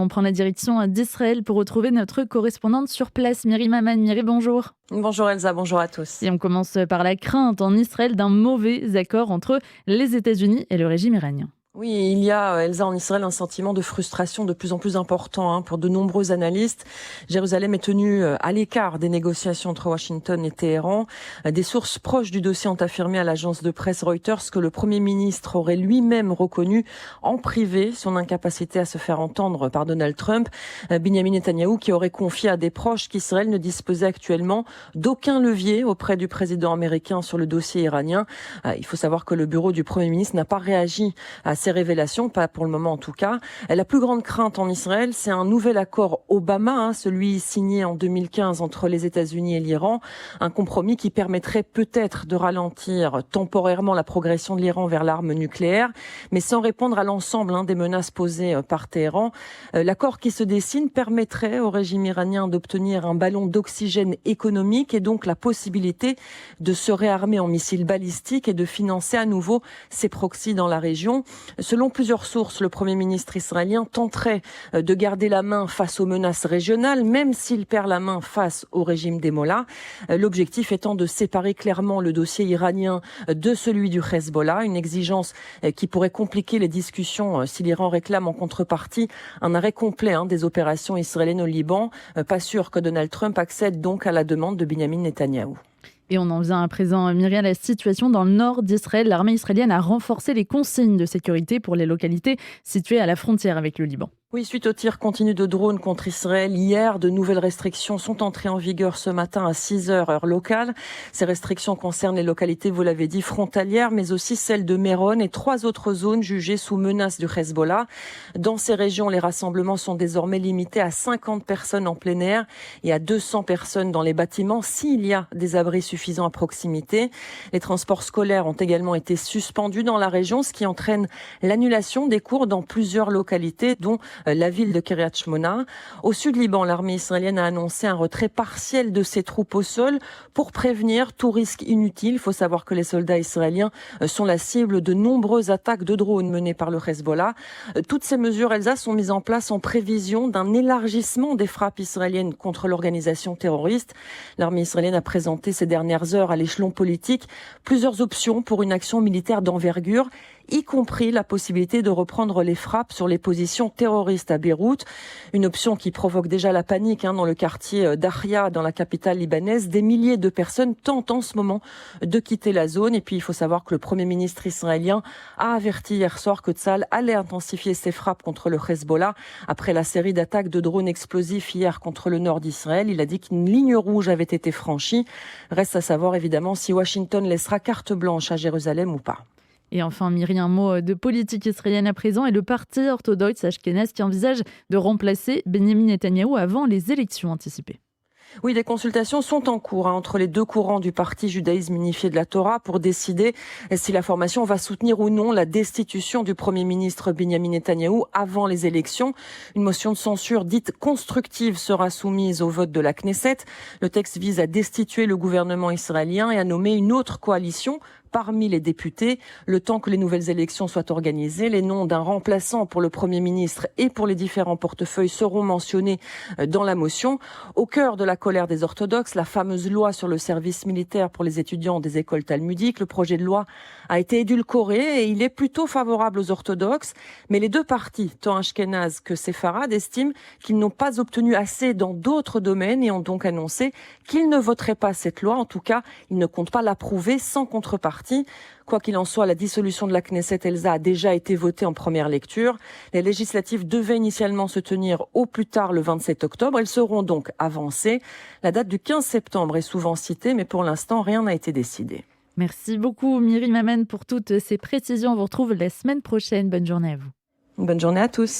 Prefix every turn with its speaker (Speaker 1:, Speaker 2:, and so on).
Speaker 1: on prend la direction d'Israël pour retrouver notre correspondante sur place, Myri Maman. Myri, bonjour.
Speaker 2: Bonjour Elsa, bonjour à tous.
Speaker 1: Et on commence par la crainte en Israël d'un mauvais accord entre les États-Unis et le régime iranien.
Speaker 2: Oui, il y a, Elsa, en Israël, un sentiment de frustration de plus en plus important pour de nombreux analystes. Jérusalem est tenue à l'écart des négociations entre Washington et Téhéran. Des sources proches du dossier ont affirmé à l'agence de presse Reuters que le Premier ministre aurait lui-même reconnu en privé son incapacité à se faire entendre par Donald Trump. Benjamin Netanyahou qui aurait confié à des proches qu'Israël ne disposait actuellement d'aucun levier auprès du président américain sur le dossier iranien. Il faut savoir que le bureau du Premier ministre n'a pas réagi à ces révélations, pas pour le moment en tout cas. La plus grande crainte en Israël, c'est un nouvel accord Obama, celui signé en 2015 entre les États-Unis et l'Iran, un compromis qui permettrait peut-être de ralentir temporairement la progression de l'Iran vers l'arme nucléaire, mais sans répondre à l'ensemble des menaces posées par Téhéran. L'accord qui se dessine permettrait au régime iranien d'obtenir un ballon d'oxygène économique et donc la possibilité de se réarmer en missiles balistiques et de financer à nouveau ses proxys dans la région. Selon plusieurs sources, le Premier ministre israélien tenterait de garder la main face aux menaces régionales, même s'il perd la main face au régime des Mollahs. L'objectif étant de séparer clairement le dossier iranien de celui du Hezbollah, une exigence qui pourrait compliquer les discussions si l'Iran réclame en contrepartie un arrêt complet des opérations israéliennes au Liban. Pas sûr que Donald Trump accède donc à la demande de Benjamin Netanyahou.
Speaker 1: Et on en vient à présent, Myriam, à la situation dans le nord d'Israël. L'armée israélienne a renforcé les consignes de sécurité pour les localités situées à la frontière avec le Liban.
Speaker 2: Oui, suite au tir continu de drones contre Israël hier, de nouvelles restrictions sont entrées en vigueur ce matin à 6h heure locale. Ces restrictions concernent les localités, vous l'avez dit, frontalières, mais aussi celles de Méron et 3 autres zones jugées sous menace du Hezbollah. Dans ces régions, les rassemblements sont désormais limités à 50 personnes en plein air et à 200 personnes dans les bâtiments s'il y a des abris suffisants à proximité. Les transports scolaires ont également été suspendus dans la région, ce qui entraîne l'annulation des cours dans plusieurs localités, dont la ville de Kiryat Shmona. Au sud Liban, l'armée israélienne a annoncé un retrait partiel de ses troupes au sol pour prévenir tout risque inutile. Il faut savoir que les soldats israéliens sont la cible de nombreuses attaques de drones menées par le Hezbollah. Toutes ces mesures, Elsa, sont mises en place en prévision d'un élargissement des frappes israéliennes contre l'organisation terroriste. L'armée israélienne a présenté ces dernières heures à l'échelon politique plusieurs options pour une action militaire d'envergure, y compris la possibilité de reprendre les frappes sur les positions terroristes à Beyrouth. Une option qui provoque déjà la panique dans le quartier d'Aria, dans la capitale libanaise. Des milliers de personnes tentent en ce moment de quitter la zone. Et puis, il faut savoir que le Premier ministre israélien a averti hier soir que Tsahal allait intensifier ses frappes contre le Hezbollah après la série d'attaques de drones explosifs hier contre le nord d'Israël. Il a dit qu'une ligne rouge avait été franchie. Reste à savoir évidemment si Washington laissera carte blanche à Jérusalem ou pas.
Speaker 1: Et enfin, Myriam, un mot de politique israélienne à présent et le parti orthodoxe Ashkenaz qui envisage de remplacer Benjamin Netanyahou avant les élections anticipées.
Speaker 2: Oui, des consultations sont en cours entre les deux courants du parti judaïsme unifié de la Torah pour décider si la formation va soutenir ou non la destitution du Premier ministre Benjamin Netanyahou avant les élections. Une motion de censure dite constructive sera soumise au vote de la Knesset. Le texte vise à destituer le gouvernement israélien et à nommer une autre coalition parmi les députés. Le temps que les nouvelles élections soient organisées, les noms d'un remplaçant pour le Premier ministre et pour les différents portefeuilles seront mentionnés dans la motion. Au cœur de la colère des orthodoxes, la fameuse loi sur le service militaire pour les étudiants des écoles talmudiques. Le projet de loi a été édulcoré et il est plutôt favorable aux orthodoxes. Mais les deux partis, tant Ashkenaz que séfarades, estiment qu'ils n'ont pas obtenu assez dans d'autres domaines et ont donc annoncé qu'ils ne voteraient pas cette loi. En tout cas, ils ne comptent pas l'approuver sans contrepartie. Quoi qu'il en soit, la dissolution de la Knesset, Elsa, a déjà été votée en première lecture. Les législatives devaient initialement se tenir au plus tard le 27 octobre. Elles seront donc avancées. La date du 15 septembre est souvent citée, mais pour l'instant, rien n'a été décidé.
Speaker 1: Merci beaucoup, Myri Maman, pour toutes ces précisions. On vous retrouve la semaine prochaine. Bonne journée à vous.
Speaker 2: Bonne journée à tous.